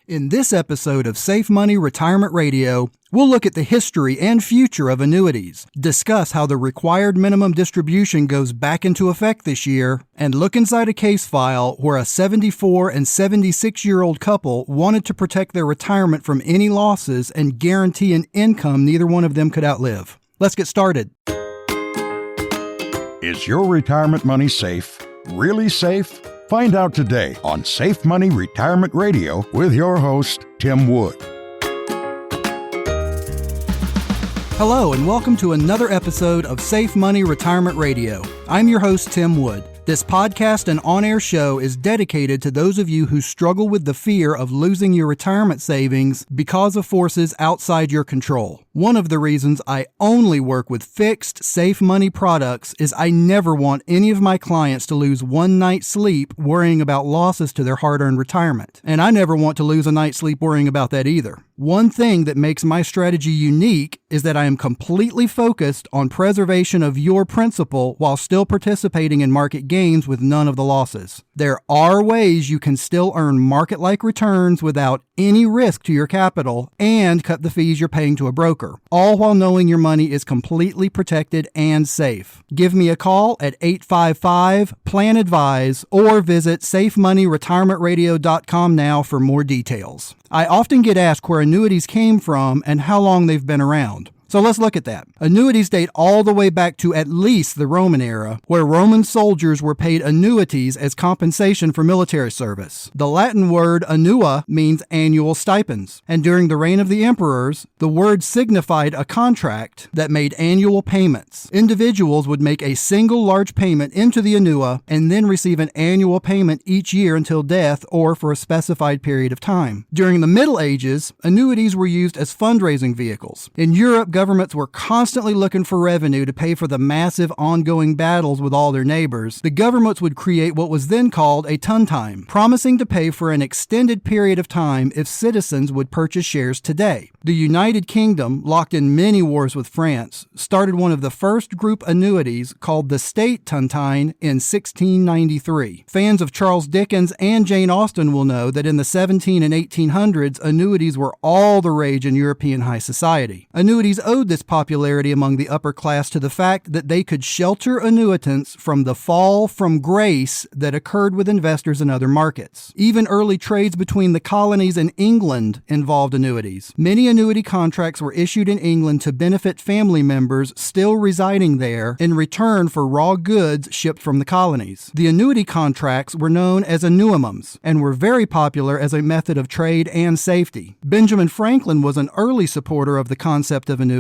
In this episode of Safe Money Retirement Radio, we'll look at the history and future of annuities, discuss how the required minimum distribution goes back into effect this year, and look inside a case file where a 74 and 76-year-old couple wanted to protect their retirement from any losses and guarantee an income neither one of them could outlive. Let's get started. Is your retirement money safe? Really safe? Find out today on Safe Money Retirement Radio with your host, Tim Wood. Hello, and welcome to another episode of Safe Money Retirement Radio. I'm your host, Tim Wood. This podcast and on-air show is dedicated to those of you who struggle with the fear of losing your retirement savings because of forces outside your control. One of the reasons I only work with fixed, safe money products is I never want any of my clients to lose one night's sleep worrying about losses to their hard-earned retirement. And I never want to lose a night's sleep worrying about that either. One thing that makes my strategy unique is that I am completely focused on preservation of your principal while still participating in market gains with none of the losses. There are ways you can still earn market-like returns without any risk to your capital and cut the fees you're paying to a broker, all while knowing your money is completely protected and safe. Give me a call at 855-PLAN-ADVISE or visit safemoneyretirementradio.com now for more details. I often get asked where annuities came from and how long they've been around. So let's look at that. Annuities date all the way back to at least the Roman era, where Roman soldiers were paid annuities as compensation for military service. The Latin word annua means annual stipends, and during the reign of the emperors, the word signified a contract that made annual payments. Individuals would make a single large payment into the annua and then receive an annual payment each year until death or for a specified period of time. During the Middle Ages, annuities were used as fundraising vehicles. In Europe, governments were constantly looking for revenue to pay for the massive ongoing battles with all their neighbors. The governments would create what was then called a ton-time, promising to pay for an extended period of time if citizens would purchase shares today. The United Kingdom, locked in many wars with France, started one of the first group annuities called the State Tontine in 1693. Fans of Charles Dickens and Jane Austen will know that in the 17 and 1800s, annuities were all the rage in European high society. Annuities owed this popularity among the upper class to the fact that they could shelter annuitants from the fall from grace that occurred with investors in other markets. Even early trades between the colonies and England involved annuities. Many annuity contracts were issued in England to benefit family members still residing there in return for raw goods shipped from the colonies. The annuity contracts were known as annuimums and were very popular as a method of trade and safety. Benjamin Franklin was an early supporter of the concept of annuities,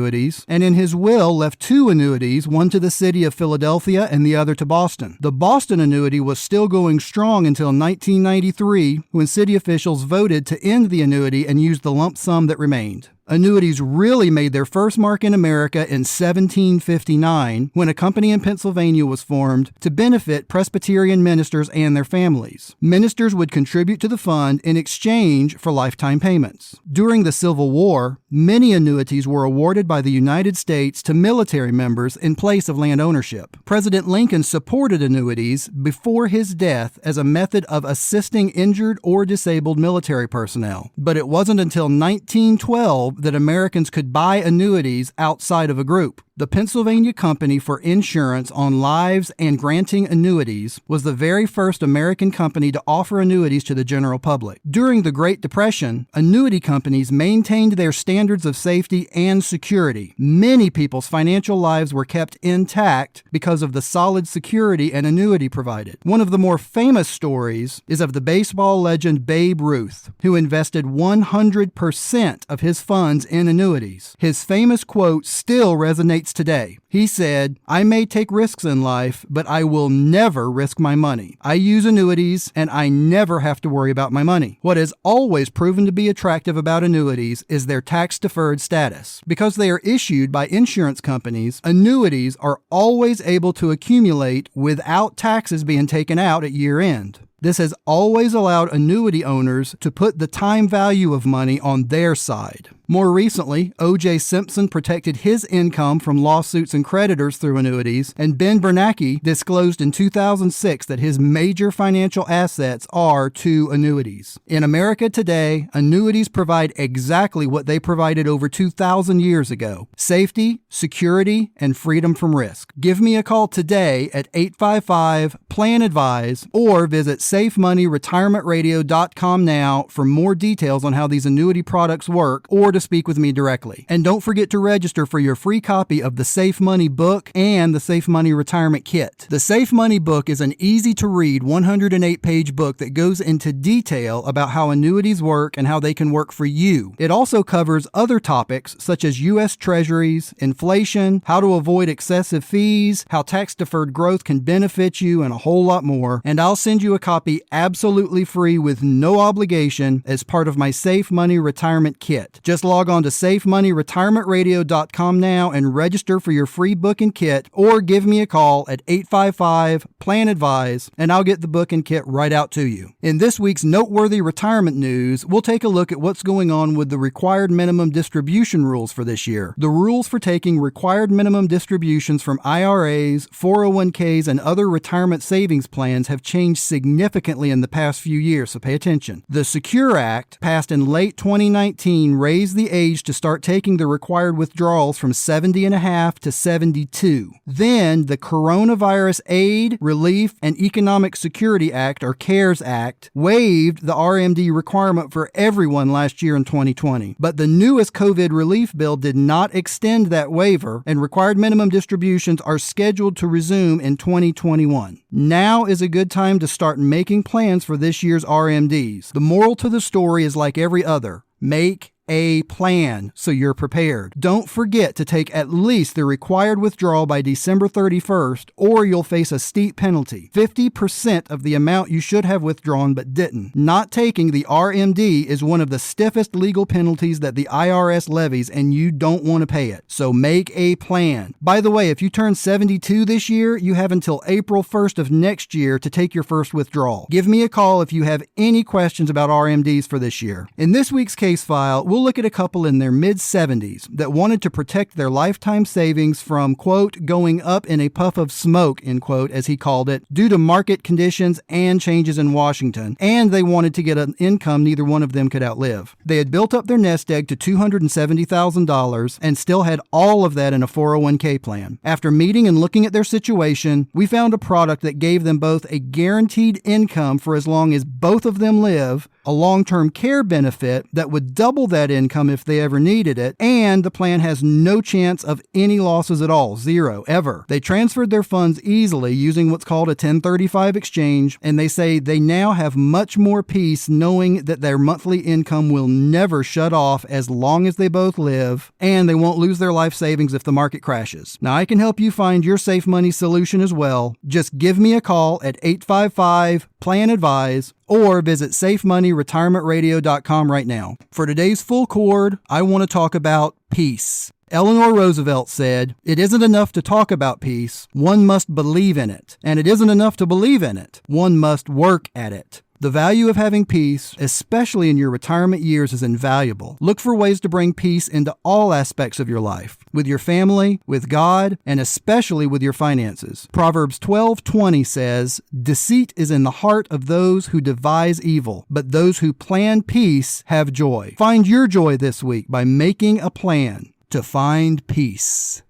and in his will left two annuities, one to the city of Philadelphia and the other to Boston. The Boston annuity was still going strong until 1993, when city officials voted to end the annuity and use the lump sum that remained. Annuities really made their first mark in America in 1759, when a company in Pennsylvania was formed to benefit Presbyterian ministers and their families. Ministers would contribute to the fund in exchange for lifetime payments. During the Civil War, many annuities were awarded by the United States to military members in place of land ownership. President Lincoln supported annuities before his death as a method of assisting injured or disabled military personnel. But it wasn't until 1912 that Americans could buy annuities outside of a group. The Pennsylvania Company for Insurance on Lives and Granting Annuities was the very first American company to offer annuities to the general public. During the Great Depression, annuity companies maintained their standards of safety and security. Many people's financial lives were kept intact because of the solid security an annuity provided. One of the more famous stories is of the baseball legend Babe Ruth, who invested 100% of his funds in annuities. His famous quote still resonates today. He said, "I may take risks in life, but I will never risk my money. I use annuities, and I never have to worry about my money." What has always proven to be attractive about annuities is their tax-deferred status. Because they are issued by insurance companies, annuities are always able to accumulate without taxes being taken out at year-end. This has always allowed annuity owners to put the time value of money on their side. More recently, O.J. Simpson protected his income from lawsuits and creditors through annuities, and Ben Bernanke disclosed in 2006 that his major financial assets are to annuities. In America today, annuities provide exactly what they provided over 2,000 years ago: safety, security, and freedom from risk. Give me a call today at 855-PLAN-ADVISE or visit SafeMoneyRetirementRadio.com now for more details on how these annuity products work or to speak with me directly. And don't forget to register for your free copy of the Safe Money book and the Safe Money Retirement Kit. The Safe Money book is an easy-to-read 108-page book that goes into detail about how annuities work and how they can work for you. It also covers other topics such as U.S. Treasuries, inflation, how to avoid excessive fees, how tax-deferred growth can benefit you, and a whole lot more. And I'll send you a copy absolutely free with no obligation as part of my Safe Money Retirement Kit. Just log on to SafeMoneyRetirementRadio.com now and register for your free book and kit, or give me a call at 855-PLAN-ADVISE and I'll get the book and kit right out to you. In this week's noteworthy retirement news, we'll take a look at what's going on with the required minimum distribution rules for this year. The rules for taking required minimum distributions from IRAs, 401ks, and other retirement savings plans have changed significantly in the past few years, so pay attention. The Secure Act, passed in late 2019, raised the age to start taking the required withdrawals from 70 and a half to 72. Then the Coronavirus Aid, Relief, and Economic Security Act, or CARES Act, waived the RMD requirement for everyone last year in 2020. But the newest COVID relief bill did not extend that waiver, and required minimum distributions are scheduled to resume in 2021. Now is a good time to start making plans for this year's RMDs. The moral to the story is like every other: make a plan so you're prepared. Don't forget to take at least the required withdrawal by December 31st, or you'll face a steep penalty. 50% of the amount you should have withdrawn but didn't. Not taking the RMD is one of the stiffest legal penalties that the IRS levies, and you don't want to pay it. So make a plan. By the way, if you turn 72 this year, you have until April 1st of next year to take your first withdrawal. Give me a call if you have any questions about RMDs for this year. In this week's case file, we'll look at a couple in their mid-70s that wanted to protect their lifetime savings from, quote, going up in a puff of smoke, end quote, as he called it, due to market conditions and changes in Washington, and they wanted to get an income neither one of them could outlive. They had built up their nest egg to $270,000 and still had all of that in a 401k plan. After meeting and looking at their situation, we found a product that gave them both a guaranteed income for as long as both of them live, a long-term care benefit that would double that income if they ever needed it, and the plan has no chance of any losses at all, zero, ever. They transferred their funds easily using what's called a 1035 exchange, and they say they now have much more peace knowing that their monthly income will never shut off as long as they both live, and they won't lose their life savings if the market crashes. Now, I can help you find your safe money solution as well. Just give me a call at 855-PLAN-ADVISE or visit SafeMoneyRetirementRadio.com right now. For today's full chord, I want to talk about peace. Eleanor Roosevelt said, "It isn't enough to talk about peace, one must believe in it. And it isn't enough to believe in it, one must work at it." The value of having peace, especially in your retirement years, is invaluable. Look for ways to bring peace into all aspects of your life, with your family, with God, and especially with your finances. Proverbs 12:20 says, "Deceit is in the heart of those who devise evil, but those who plan peace have joy." Find your joy this week by making a plan to find peace.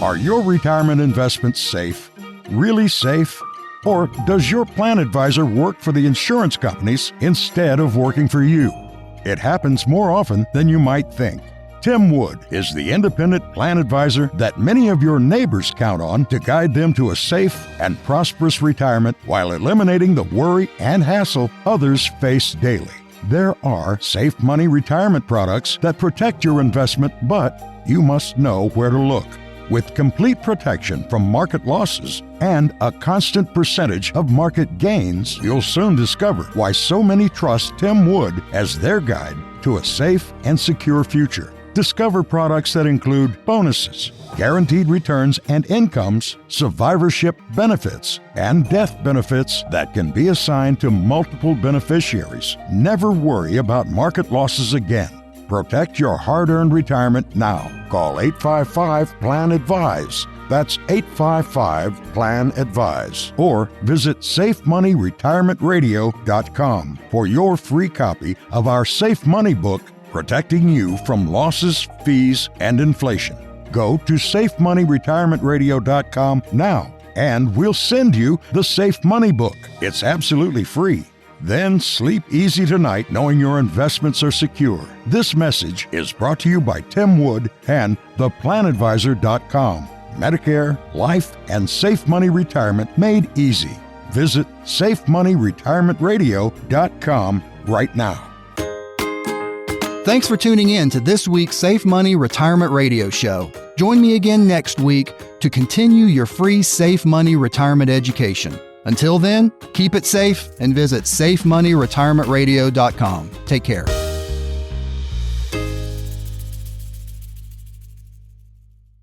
Are your retirement investments safe? Really safe? Or does your plan advisor work for the insurance companies instead of working for you? It happens more often than you might think. Tim Wood is the independent plan advisor that many of your neighbors count on to guide them to a safe and prosperous retirement while eliminating the worry and hassle others face daily. There are safe money retirement products that protect your investment, but you must know where to look. With complete protection from market losses and a constant percentage of market gains, you'll soon discover why so many trust Tim Wood as their guide to a safe and secure future. Discover products that include bonuses, guaranteed returns and incomes, survivorship benefits, and death benefits that can be assigned to multiple beneficiaries. Never worry about market losses again. Protect your hard-earned retirement now. Call 855-PLAN-ADVISE. That's 855-PLAN-ADVISE. Or visit SafeMoneyRetirementRadio.com for your free copy of our Safe Money book, Protecting You from Losses, Fees, and Inflation. Go to SafeMoneyRetirementRadio.com now, and we'll send you the Safe Money book. It's absolutely free. Then sleep easy tonight knowing your investments are secure. This message is brought to you by Tim Wood and theplanadvisor.com. Medicare, life, and Safe Money Retirement made easy. Visit SafeMoneyRetirementRadio.com right now. Thanks for tuning in to this week's Safe Money Retirement Radio Show. Join me again next week to continue your free Safe Money Retirement education. Until then, keep it safe and visit SafeMoneyRetirementRadio.com. Take care.